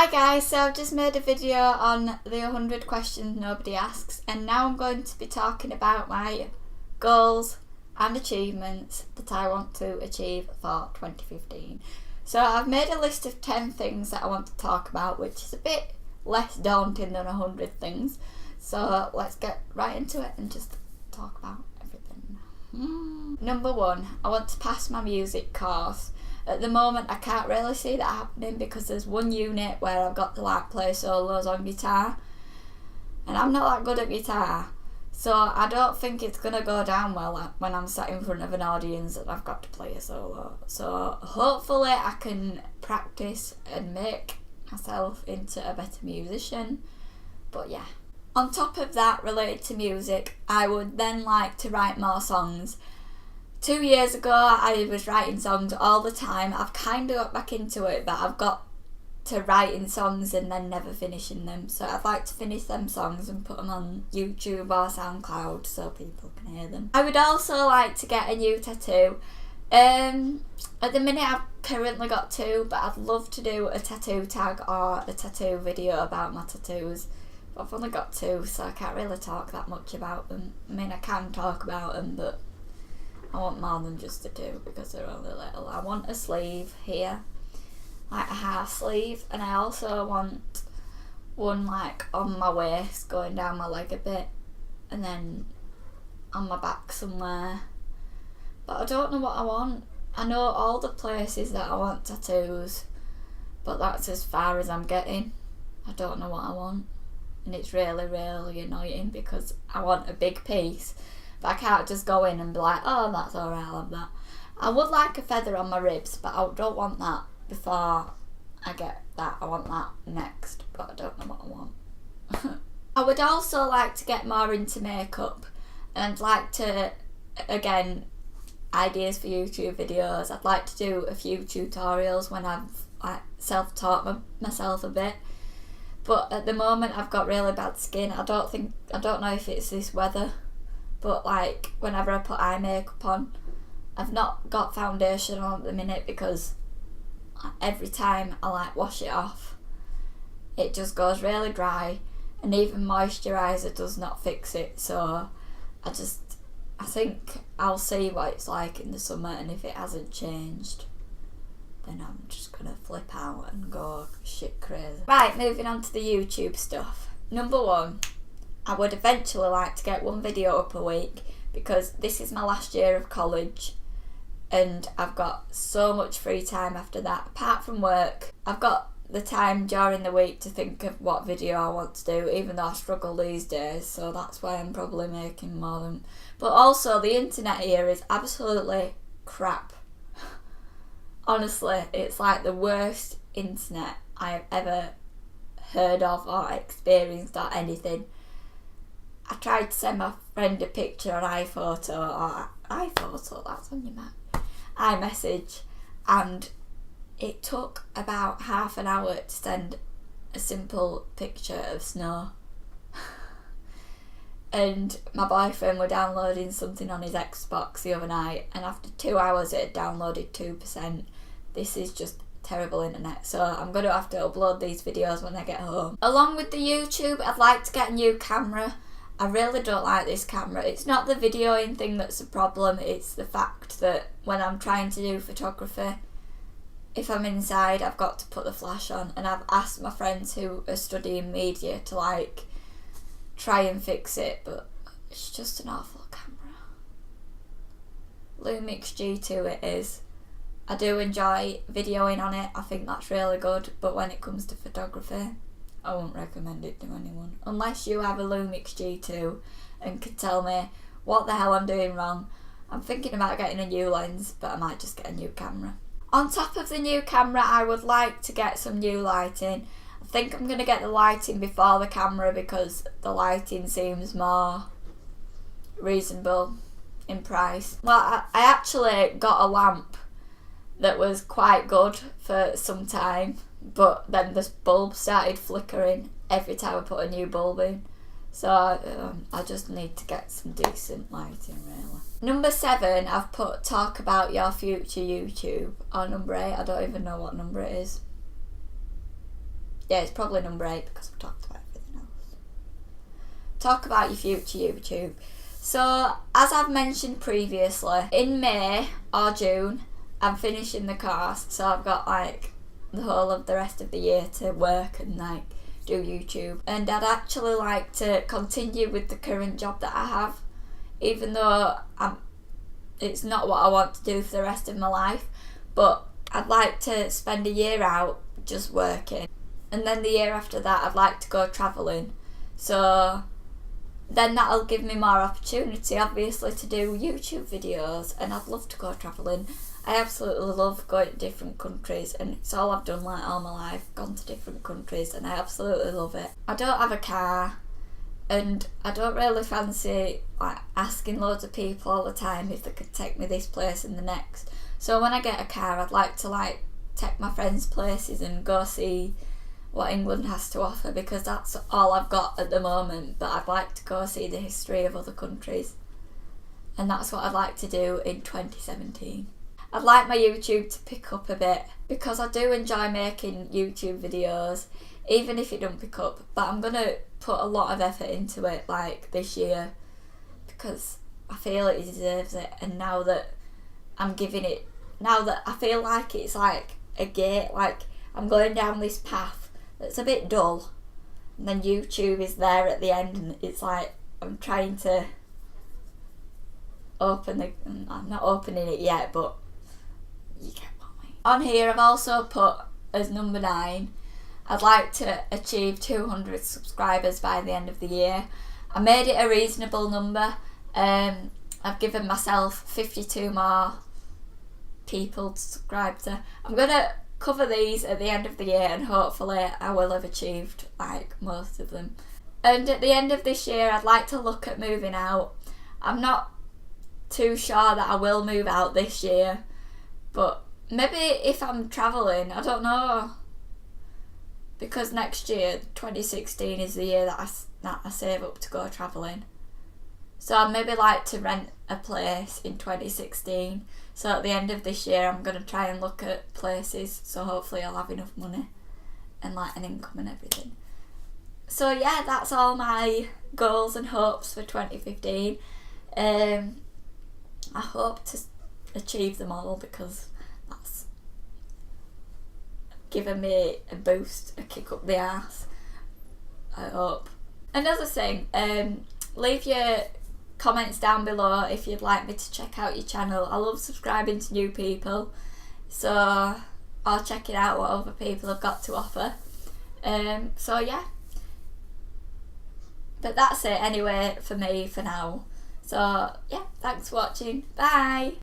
Hi guys, so I've just made a video on the 100 questions nobody asks, and now I'm going to be talking about my goals and achievements that I want to achieve for 2015. So I've made a list of 10 things that I want to talk about, which is a bit less daunting than 100 things. So let's get right into it and just talk about everything. Number 1, I want to pass my music course. At the moment I can't really see that happening because there's one unit where I've got to play solos on guitar, and I'm not that good at guitar, so I don't think it's going to go down well when I'm sat in front of an audience and I've got to play a solo. So hopefully I can practice and make myself into a better musician. But yeah, on top of that, related to music, I would then like to write more songs. 2 years ago I was writing songs all the time. I've kind of got back into it, but I've got to writing songs and then never finishing them. So I'd like to finish them songs and put them on YouTube or SoundCloud so people can hear them. I would also like to get a new tattoo. At the minute I've currently got 2, but I'd love to do a tattoo tag or a tattoo video about my tattoos. But I've only got 2, so I can't really talk that much about them. I mean, I can talk about them, but I want more than just the 2 because they're only little. I want a sleeve here, like a half sleeve, and I also want one like on my waist going down my leg a bit, and then on my back somewhere. But I don't know what I want. I know all the places that I want tattoos, but that's as far as I'm getting. I don't know what I want, and it's really, really annoying because I want a big piece. But I can't just go in and be like, oh, that's alright, I'll have that. I would like a feather on my ribs, but I don't want that before I get that. I want that next, but I don't know what I want. I would also like to get more into makeup, and I'd like to, again, ideas for YouTube videos. I'd like to do a few tutorials when I've like self-taught myself a bit. But at the moment I've got really bad skin. I don't know if it's this weather, but like whenever I put eye makeup on, I've not got foundation on at the minute because every time I like wash it off, it just goes really dry, and even moisturiser does not fix it. So I think I'll see what it's like in the summer, and if it hasn't changed, then I'm just gonna flip out and go shit crazy. Right, moving on to the YouTube stuff. Number 1, I would eventually like to get 1 video up a week because this is my last year of college and I've got so much free time after that. Apart from work, I've got the time during the week to think of what video I want to do, even though I struggle these days, so that's why I'm probably making more than... But also, the internet here is absolutely crap. Honestly, it's like the worst internet I have ever heard of or experienced or anything. I tried to send my friend a picture on iPhoto, that's on your Mac, iMessage, and it took about half an hour to send a simple picture of snow. And my boyfriend was downloading something on his Xbox the other night, and after 2 hours it had downloaded 2%. This is just terrible internet, so I'm going to have to upload these videos when I get home. Along with the YouTube, I'd like to get a new camera. I really don't like this camera. It's not the videoing thing that's the problem, it's the fact that when I'm trying to do photography, if I'm inside I've got to put the flash on, and I've asked my friends who are studying media to like try and fix it, but it's just an awful camera. Lumix G2 it is. I do enjoy videoing on it, I think that's really good, but when it comes to photography, I won't recommend it to anyone. Unless you have a Lumix G2 and can tell me what the hell I'm doing wrong. I'm thinking about getting a new lens, but I might just get a new camera. On top of the new camera, I would like to get some new lighting. I think I'm going to get the lighting before the camera because the lighting seems more reasonable in price. Well, I actually got a lamp that was quite good for some time, but then this bulb started flickering every time I put a new bulb in. So I just need to get some decent lighting really. Number 7, I've put talk about your future YouTube. Or number 8, I don't even know what number it is. Yeah, it's probably number 8 because I've talked about everything else. Talk about your future YouTube. So, as I've mentioned previously, in May or June, I'm finishing the course, so I've got like the whole of the rest of the year to work and like do YouTube. And I'd actually like to continue with the current job that I have, even though it's not what I want to do for the rest of my life, but I'd like to spend a year out just working. And then the year after that, I'd like to go travelling. So then that'll give me more opportunity, obviously, to do YouTube videos, and I'd love to go travelling. I absolutely love going to different countries, and it's all I've done like all my life, gone to different countries, and I absolutely love it. I don't have a car, and I don't really fancy like asking loads of people all the time if they could take me this place and the next. So when I get a car, I'd like to like take my friends places and go see what England has to offer, because that's all I've got at the moment, but I'd like to go see the history of other countries, and that's what I'd like to do in 2017. I'd like my YouTube to pick up a bit, because I do enjoy making YouTube videos, even if it don't pick up, but I'm going to put a lot of effort into it like this year, because I feel it deserves it, and now that I'm giving it, now that I feel like it's like a gate, like I'm going down this path that's a bit dull, and then YouTube is there at the end, and it's like I'm trying to I'm not opening it yet, but you get what I mean. On here I've also put as number 9, I'd like to achieve 200 subscribers by the end of the year. I made it a reasonable number. I've given myself 52 more people to subscribe to. I'm going to cover these at the end of the year, and hopefully I will have achieved like most of them. And at the end of this year, I'd like to look at moving out. I'm not too sure that I will move out this year, but maybe if I'm travelling, I don't know, because next year 2016 is the year that I save up to go travelling. So I'd maybe like to rent a place in 2016. So at the end of this year, I'm going to try and look at places, so hopefully I'll have enough money and like an income and everything. So yeah, that's all my goals and hopes for 2015. I hope to achieve them all, because that's given me a boost, a kick up the arse, I hope. Another thing, leave your comments down below if you'd like me to check out your channel. I love subscribing to new people, so I'll check it out what other people have got to offer. So yeah, but that's it anyway for me for now. So yeah, thanks for watching, bye.